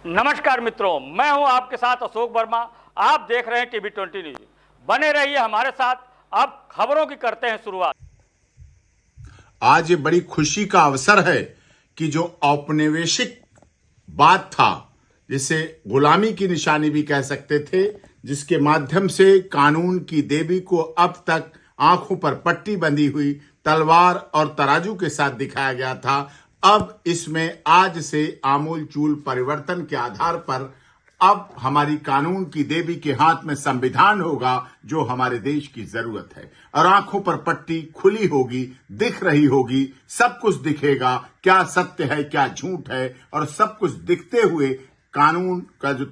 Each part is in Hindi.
नमस्कार मित्रों, मैं हूं आपके साथ अशोक वर्मा। आप देख रहे हैं टीवी 20 न्यूज। बने रहिए हमारे साथ। अब खबरों की करते हैं शुरुआत। आज ये बड़ी खुशी का अवसर है कि जो औपनिवेशिक बात था, जिसे गुलामी की निशानी भी कह सकते थे, जिसके माध्यम से कानून की देवी को अब तक आंखों पर पट्टी बंधी हुई तलवार और तराजू के साथ दिखाया गया था, अब इसमें आज से आमूल चूल परिवर्तन के आधार पर अब हमारी कानून की देवी के हाथ में संविधान होगा, जो हमारे देश की जरूरत है। और आंखों पर पट्टी खुली होगी, दिख रही होगी, सब कुछ दिखेगा, क्या सत्य है क्या झूठ है, और सब कुछ दिखते हुए कानून का जो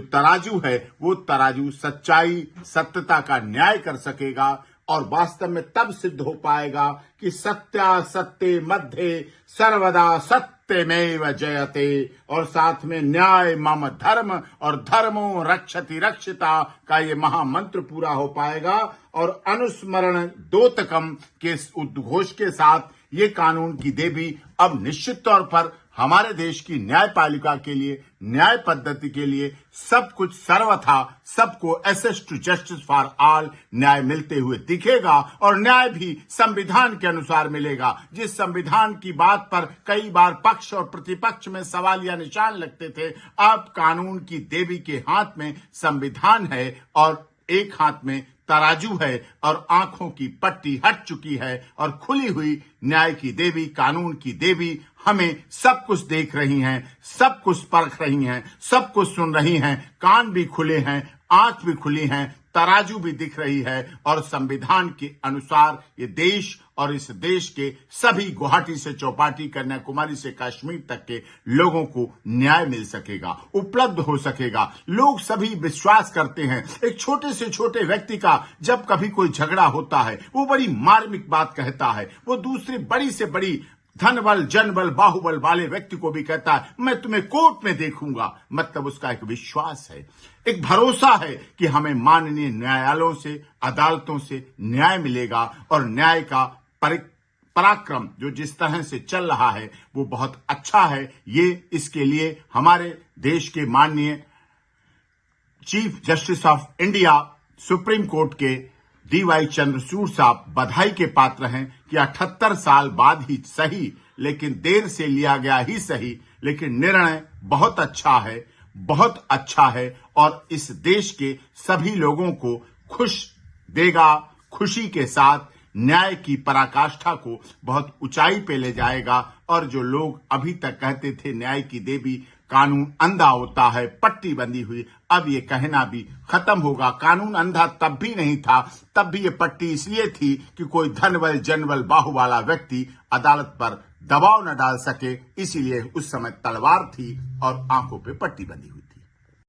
तराजू है वो तराजू सच्चाई, सत्यता का न्याय कर सकेगा। और वास्तव में तब सिद्ध हो पाएगा कि सत्यासत्य मध्ये सर्वदा सत्यमेव जयते, और साथ में न्याय मम धर्म और धर्मो रक्षति रक्षिता का ये महामंत्र पूरा हो पाएगा। और अनुस्मरण दोतकम के उद्घोष के साथ ये कानून की देवी अब निश्चित तौर पर हमारे देश की न्यायपालिका के लिए, न्याय पद्धति के लिए सब कुछ सर्वथा सबको access to justice for all न्याय मिलते हुए दिखेगा। और न्याय भी संविधान के अनुसार मिलेगा, जिस संविधान की बात पर कई बार पक्ष और प्रतिपक्ष में सवाल या निशान लगते थे। अब कानून की देवी के हाथ में संविधान है और एक हाथ में तराजू है, और आंखों की पट्टी हट चुकी है और खुली हुई न्याय की देवी, कानून की देवी हमें सब कुछ देख रही हैं, सब कुछ परख रही हैं, सब कुछ सुन रही हैं। कान भी खुले हैं, आंख भी खुली हैं, तराजू भी दिख रही है, और संविधान के अनुसार ये देश और इस देश के सभी गुवाहाटी से चौपाटी, कन्याकुमारी से कश्मीर तक के लोगों को न्याय मिल सकेगा, उपलब्ध हो सकेगा। लोग सभी विश्वास करते हैं, एक छोटे से छोटे व्यक्ति का जब कभी कोई झगड़ा होता है, वो बड़ी मार्मिक बात कहता है, वो दूसरी बड़ी से बड़ी धन बल, जन बल, बाहुबल वाले व्यक्ति को भी कहता है मैं तुम्हें कोर्ट में देखूंगा। मतलब उसका एक विश्वास है, एक भरोसा है कि हमें माननीय न्यायालयों से, अदालतों से न्याय मिलेगा। और न्याय का पराक्रम जो जिस तरह से चल रहा है वो बहुत अच्छा है। ये इसके लिए हमारे देश के माननीय chief justice of India supreme court के DY चंद्रचूड़ साहब बधाई के पात्र हैं कि 78 साल बाद ही सही, लेकिन देर से लिया गया ही सही, लेकिन निर्णय बहुत अच्छा है, बहुत अच्छा है। और इस देश के सभी लोगों को खुश देगा, खुशी के साथ न्याय की पराकाष्ठा को बहुत ऊंचाई पे ले जाएगा। और जो लोग अभी तक कहते थे न्याय की देवी कानून अंधा होता है, पट्टी बंधी हुई, अब ये कहना भी खत्म होगा। कानून अंधा तब भी नहीं था, तब भी ये पट्टी इसलिए थी कि कोई धनबल, जनबल, बाहु वाला व्यक्ति अदालत पर दबाव न डाल सके, इसीलिए उस समय तलवार थी और आंखों पे पट्टी बंधी हुई।